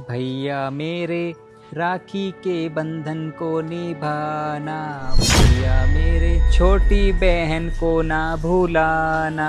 भैया मेरे राखी के बंधन को निभाना, भैया मेरे छोटी बहन को ना भूलाना।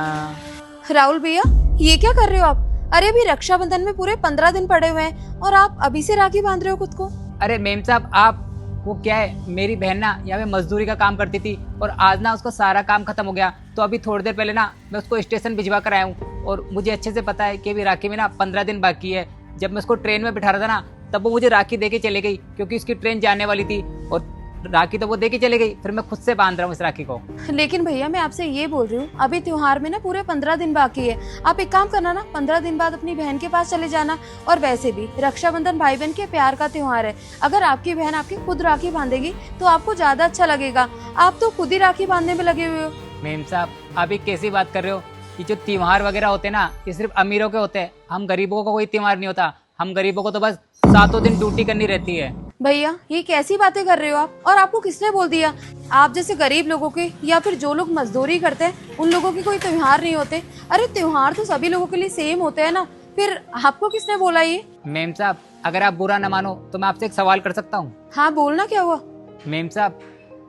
राहुल भैया, ये क्या कर रहे हो आप? अरे अभी रक्षाबंधन में पूरे 15 दिन पड़े हुए हैं और आप अभी से राखी बांध रहे हो खुद को। अरे मेम साहब, आप वो क्या है, मेरी बहन ना यहाँ पे मजदूरी का काम करती थी और आज ना उसका सारा काम खत्म हो गया, तो अभी थोड़ी देर पहले ना मैं उसको स्टेशन भिजवा कर आया हूँ। और मुझे अच्छे से पता है कि अभी राखी में ना 15 दिन बाकी है। जब मैं उसको ट्रेन में बिठा रहा था ना, तब वो मुझे राखी दे के चले गई, क्योंकि उसकी ट्रेन जाने वाली थी और राखी तो वो दे के चले गई। फिर मैं खुद से बांध रहा हूँ इस राखी को। लेकिन भैया मैं आपसे ये बोल रही हूँ, अभी त्योहार में ना पूरे 15 दिन बाकी है। आप एक काम करना ना, 15 दिन बाद अपनी बहन के पास चले जाना। और वैसे भी रक्षाबंधन भाई बहन के प्यार का त्योहार है। अगर आपकी बहन आपकी खुद राखी बांधेगी तो आपको ज्यादा अच्छा लगेगा। आप तो खुद ही राखी बांधने में लगे हुए हो। मेम साहब, आप ये कैसी बात कर रहे हो? ये जो त्योहार वगैरह होते हैं ना, ये सिर्फ अमीरों के होते हैं। हम गरीबों का कोई त्योहार नहीं होता। हम गरीबों को तो बस 7 दिन ड्यूटी करनी रहती है। भैया ये कैसी बातें कर रहे हो आप? और आपको किसने बोल दिया? आप जैसे गरीब लोगों के या फिर जो लोग मजदूरी करते हैं उन लोगों के कोई त्योहार नहीं होते। अरे त्योहार तो सभी लोगों के लिए सेम होते हैं ना। फिर आपको किसने बोला ये? मेम साहब, अगर आप बुरा न मानो तो मैं आपसे एक सवाल कर सकता हूँ? हाँ बोलना, क्या हुआ? मेम साहब,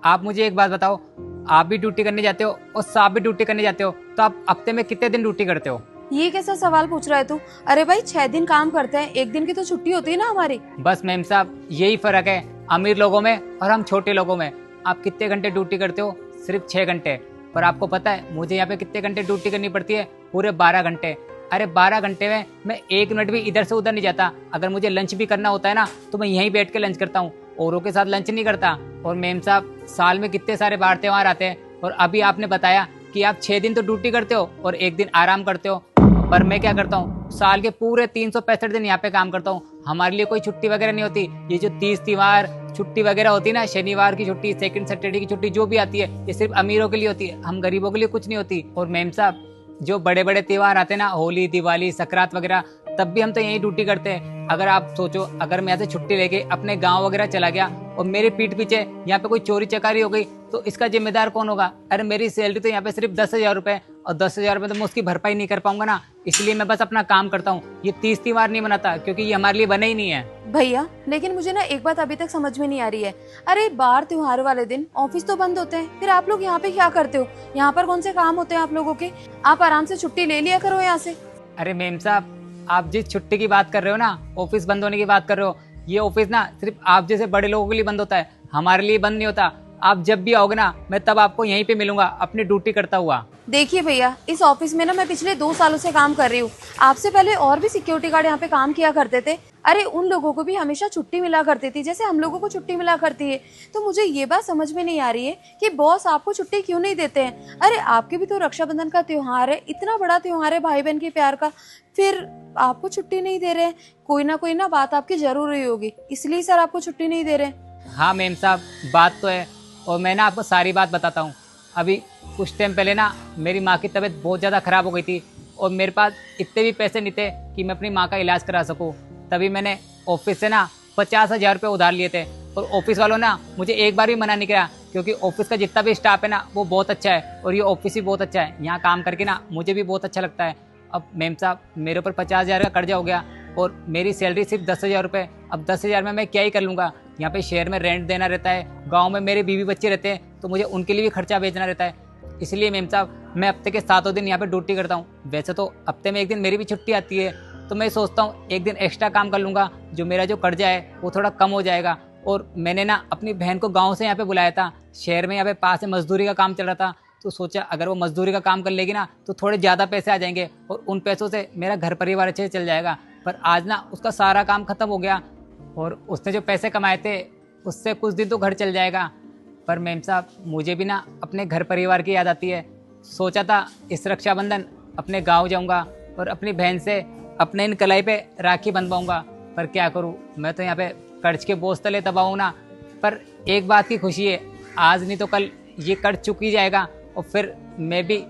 आप मुझे एक बात बताओ, आप भी ड्यूटी करने जाते हो और साहब भी ड्यूटी करने जाते हो, तो आप हफ्ते में कितने दिन ड्यूटी करते हो? ये कैसा सवाल पूछ रहा है तू? अरे भाई 6 दिन काम करते हैं, एक दिन की तो छुट्टी होती है ना हमारी। बस मेम साहब, यही फर्क है अमीर लोगों में और हम छोटे लोगों में। आप कितने घंटे ड्यूटी करते हो? सिर्फ 6 घंटे। पर आपको पता है मुझे यहाँ पे कितने घंटे ड्यूटी करनी पड़ती है? पूरे 12 घंटे। अरे 12 घंटे में मैं 1 मिनट भी इधर से उधर नहीं जाता। अगर मुझे लंच भी करना होता है ना, तो मैं यहीं बैठ के लंच करता हूँ, औरों के साथ लंच नहीं करता। और मेम साहब, साल में कितने सारे बार त्योहार आते हैं, और अभी आपने बताया कि आप 6 दिन तो ड्यूटी करते हो और 1 दिन आराम करते हो। पर मैं क्या करता हूँ, साल के पूरे 365 दिन यहाँ पे काम करता हूँ। हमारे लिए कोई छुट्टी वगैरह नहीं होती। ये जो 30 त्योहार छुट्टी वगैरह होती है ना, शनिवार की छुट्टी, सेकंड सैटरडे की छुट्टी जो भी आती है, ये सिर्फ अमीरों के लिए होती है। हम गरीबों के लिए कुछ नहीं होती। और मेम साहब, जो बड़े बड़े त्योहार आते हैं ना, होली, दिवाली, संक्रांत वगैरह, तब भी हम तो यही ड्यूटी करते हैं। अगर आप सोचो, अगर मैं यहाँ से छुट्टी लेके अपने गाँव वगैरह चला गया और मेरे पीठ पीछे यहाँ पे कोई चोरी चकारी हो गई, तो इसका जिम्मेदार कौन होगा? अरे मेरी सैलरी तो यहाँ पे सिर्फ 10,000 रुपये, और 10,000 रुपये तो मैं उसकी भरपाई नहीं कर पाऊंगा ना। इसलिए मैं बस अपना काम करता हूँ। ये 30 त्योहार नहीं मनाता, क्योंकि ये हमारे लिए बने ही नहीं है। भैया लेकिन मुझे ना एक बात अभी तक समझ में नहीं आ रही है। अरे बार त्योहार वाले दिन ऑफिस तो बंद होते हैं, फिर आप लोग यहाँ पे क्या करते हो? यहाँ पर कौन से काम होते हैं आप लोगों के? आप आराम से छुट्टी ले लिया करो यहाँ से। अरे मेम साहब, आप जिस छुट्टी की बात कर रहे हो ना, ऑफिस बंद होने की बात कर रहे हो, ये ऑफिस ना सिर्फ आप जैसे बड़े लोगों के लिए बंद होता है, हमारे लिए बंद नहीं होता। आप जब भी आओगे ना, मैं तब आपको यहीं पे मिलूंगा अपनी ड्यूटी करता हुआ। देखिए भैया, इस ऑफिस में ना मैं पिछले 2 सालों से काम कर रही हूँ। आपसे पहले और भी सिक्योरिटी गार्ड यहाँ पे काम किया करते थे। अरे उन लोगों को भी हमेशा छुट्टी मिला करती थी, जैसे हम लोगों को छुट्टी मिला करती है। तो मुझे ये बात समझ में नहीं आ रही है कि बॉस आपको छुट्टी क्यों नहीं देते हैं। अरे आपके भी तो रक्षाबंधन का त्योहार है, इतना बड़ा त्योहार है भाई बहन के प्यार का, फिर आपको छुट्टी नहीं दे रहे हैं। कोई ना बात आपकी जरूर रही होगी, इसलिए सर आपको छुट्टी नहीं दे रहे हैं। हाँ मेम साहब, बात तो है, और मैं ना आपको सारी बात बताता हूँ। अभी कुछ टाइम पहले ना मेरी माँ की तबीयत बहुत ज़्यादा ख़राब हो गई थी, और मेरे पास इतने भी पैसे नहीं थे कि मैं अपनी माँ का इलाज करा सकूँ। तभी मैंने ऑफिस से ना 50,000 रुपये उधार लिए थे। और ऑफिस वालों ने मुझे एक बार भी मना नहीं किया, क्योंकि ऑफिस का जितना भी स्टाफ है ना, वो बहुत अच्छा है, और ये ऑफिस भी बहुत अच्छा है। यहाँ काम करके ना मुझे भी बहुत अच्छा लगता है। अब मेम साहब, मेरे ऊपर 50,000 का कर्जा हो गया, और मेरी सैलरी सिर्फ 10,000 रुपये। अब 10,000 में मैं क्या ही कर लूँगा? यहाँ पे शहर में रेंट देना रहता है, गांव में मेरे बीवी बच्चे रहते हैं, तो मुझे उनके लिए भी खर्चा भेजना रहता है। इसलिए मेम साहब, मैं हफ्ते के 7 दिन यहाँ पे ड्यूटी करता हूँ। वैसे तो हफ्ते में 1 दिन मेरी भी छुट्टी आती है, तो मैं सोचता हूँ 1 दिन एक्स्ट्रा काम कर लूँगा, जो मेरा जो कर्जा है वो थोड़ा कम हो जाएगा। और मैंने ना अपनी बहन को गाँव से यहाँ पे बुलाया था। शहर में यहाँ पे पास में मजदूरी का काम चल रहा था, तो सोचा अगर वो मजदूरी का काम कर लेगी ना, तो थोड़े ज़्यादा पैसे आ जाएंगे, और उन पैसों से मेरा घर परिवार अच्छे से चल जाएगा। पर आज ना उसका सारा काम खत्म हो गया, और उसने जो पैसे कमाए थे उससे कुछ दिन तो घर चल जाएगा। पर मेम साहब, मुझे भी ना अपने घर परिवार की याद आती है। सोचा था इस रक्षाबंधन अपने गांव जाऊंगा और अपनी बहन से अपने इन कलाई पे राखी बंधवाऊंगा, पर क्या करूं, मैं तो यहाँ पे कर्ज के बोझ तले दबा हूं ना। पर एक बात की खुशी है, आज नहीं तो कल ये कर्ज चुक ही जाएगा, और फिर मैं भी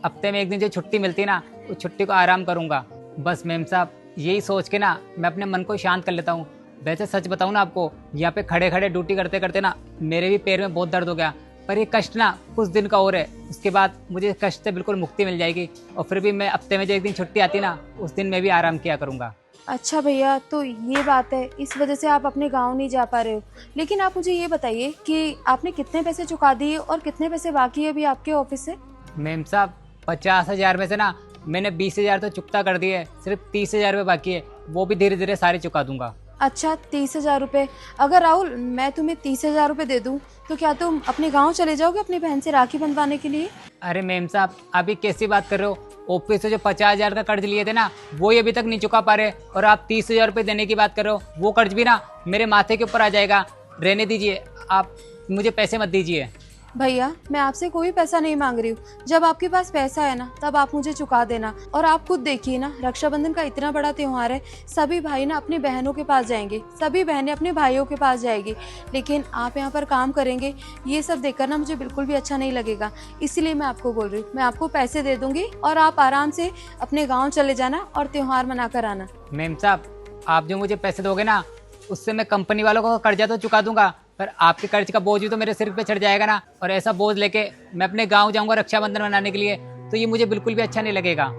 हफ्ते में 1 दिन जो छुट्टी मिलती है ना, उस छुट्टी को आराम करूँगा। बस मेम साहब, यही सोच के ना मैं अपने मन को शांत कर लेता हूँ। वैसे सच बताऊँ ना आपको, यहाँ पे खड़े खड़े ड्यूटी करते करते ना मेरे भी पैर में बहुत दर्द हो गया। पर ये कष्ट ना कुछ दिन का और है, उसके बाद मुझे कष्ट से बिल्कुल मुक्ति मिल जाएगी, और फिर भी मैं हफ्ते में जो 1 दिन छुट्टी आती ना, उस दिन मैं भी आराम किया करूँगा। अच्छा भैया, तो ये बात है, इस वजह से आप अपने गांव नहीं जा पा रहे हो। लेकिन आप मुझे ये बताइए कि आपने कितने पैसे चुका दिए और कितने पैसे बाकी है अभी आपके ऑफिस से? मैम साहब 50,000 में से ना मैंने 20,000 तो चुकता कर दिए, सिर्फ 30,000 रुपये बाकी है, वो भी धीरे धीरे सारे चुका दूंगा। अच्छा, 30,000 रुपये। अगर राहुल मैं तुम्हें 30,000 रुपये दे दूँ तो क्या तुम अपने गांव चले जाओगे अपनी बहन से राखी बंधवाने के लिए? अरे मैम साहब अभी कैसी बात कर रहे हो? ऑफिस से जो 50,000 का कर्ज लिए थे ना वो ही अभी तक नहीं चुका पा रहे, और आप 30,000 रुपये देने की बात कर रहे हो। वो कर्ज भी ना मेरे माथे के ऊपर आ जाएगा। रहने दीजिए, आप मुझे पैसे मत दीजिए। भैया, मैं आपसे कोई पैसा नहीं मांग रही हूँ। जब आपके पास पैसा है ना तब आप मुझे चुका देना। और आप खुद देखिए ना, रक्षाबंधन का इतना बड़ा त्योहार है, सभी भाई ना अपनी बहनों के पास जाएंगे, सभी बहनें अपने भाइयों के पास जाएगी, लेकिन आप यहाँ पर काम करेंगे, ये सब देखकर ना मुझे बिल्कुल भी अच्छा नहीं लगेगा। इसीलिए मैं आपको बोल रही हूँ, मैं आपको पैसे दे दूंगी और आप आराम से अपने गाँव चले जाना और त्योहार मना कर आना। मैम साहब आप जो मुझे पैसे दोगे ना उससे मैं कंपनी वालों को कर्जा तो चुका दूंगा, पर आपके कर्ज का बोझ भी तो मेरे सिर पे चढ़ जाएगा ना। और ऐसा बोझ लेके मैं अपने गांव जाऊंगा रक्षाबंधन मनाने के लिए, तो ये मुझे बिल्कुल भी अच्छा नहीं लगेगा।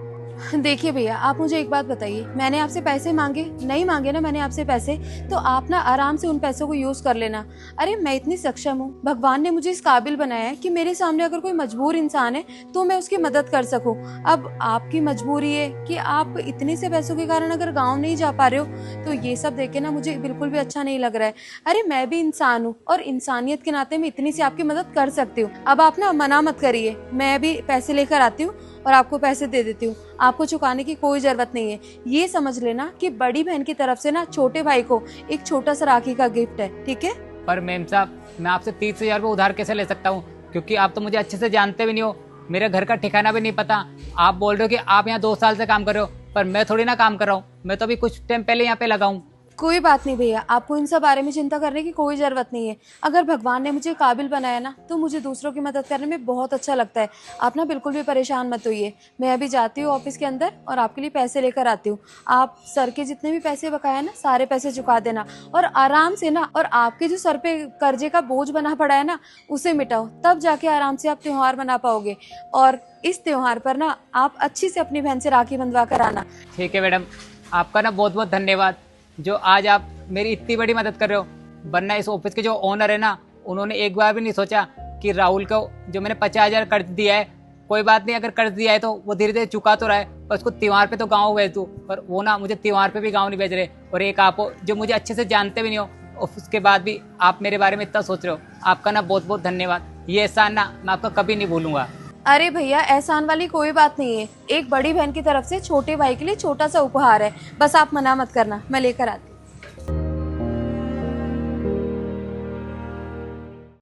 देखिए भैया, आप मुझे एक बात बताइए, मैंने आपसे पैसे मांगे नहीं? मांगे ना मैंने आपसे पैसे, तो आप ना आराम से उन पैसों को यूज कर लेना। अरे मैं इतनी सक्षम हूँ, भगवान ने मुझे इस काबिल बनाया है कि मेरे सामने अगर कोई मजबूर इंसान है तो मैं उसकी मदद कर सकूँ। अब आपकी मजबूरी है कि आप इतने से पैसों के कारण अगर गाँव नहीं जा पा रहे हो, तो ये सब देख के ना मुझे बिल्कुल भी अच्छा नहीं लग रहा है। अरे मैं भी इंसान हूँ और इंसानियत के नाते मैं इतनी सी आपकी मदद कर सकती हूँ। अब आप ना मना मत करिए, मैं भी पैसे लेकर आती हूँ और आपको पैसे दे देती हूँ। आपको चुकाने की कोई जरूरत नहीं है। ये समझ लेना कि बड़ी बहन की तरफ से ना छोटे भाई को एक छोटा सा राखी का गिफ्ट है, ठीक है? पर मैम साहब मैं आपसे 30,000 रुपये उधार कैसे ले सकता हूँ? क्योंकि आप तो मुझे अच्छे से जानते भी नहीं हो, मेरे घर का ठिकाना भी नहीं पता। आप बोल रहे हो कि आप यहाँ 2 साल से काम कर रहे हो, पर मैं थोड़ी ना काम कर रहा हूँ, मैं तो अभी कुछ टाइम पहले यहाँ पे लगा हूँ। कोई बात नहीं भैया, आपको इन सब बारे में चिंता करने की कोई ज़रूरत नहीं है। अगर भगवान ने मुझे काबिल बनाया ना तो मुझे दूसरों की मदद करने में बहुत अच्छा लगता है। आप ना बिल्कुल भी परेशान मत होइए। मैं अभी जाती हूँ ऑफिस के अंदर और आपके लिए पैसे लेकर आती हूँ। आप सर के जितने भी पैसे बकाया ना सारे पैसे चुका देना और आराम से ना, और आपके जो सर पे कर्जे का बोझ बना पड़ा है ना उसे मिटाओ, तब जाके आराम से आप त्यौहार मना पाओगे। और इस त्यौहार पर ना आप अच्छी से अपनी बहन से राखी बंधवा कर आना। ठीक है मैडम, आपका ना बहुत बहुत धन्यवाद जो आज आप मेरी इतनी बड़ी मदद कर रहे हो। वरना इस ऑफिस के जो ओनर है ना उन्होंने एक बार भी नहीं सोचा कि राहुल को जो मैंने 50,000 कर्ज दिया है, कोई बात नहीं अगर कर्ज दिया है तो वो धीरे धीरे चुका तो रहा है, पर उसको त्योहार पे तो गाँव भेज दूँ, पर वो ना मुझे त्योहार पे भी गाँव नहीं भेज रहे। और एक आप हो जो मुझे अच्छे से जानते भी नहीं हो, उसके बाद भी आप मेरे बारे में इतना सोच रहे हो, आपका ना बहुत बहुत धन्यवाद। ये एहसान ना मैं आपका कभी नहीं भूलूंगा। अरे भैया, एहसान वाली कोई बात नहीं है। एक बड़ी बहन की तरफ से छोटे भाई के लिए छोटा सा उपहार है, बस आप मना मत करना, मैं लेकर आती हूँ।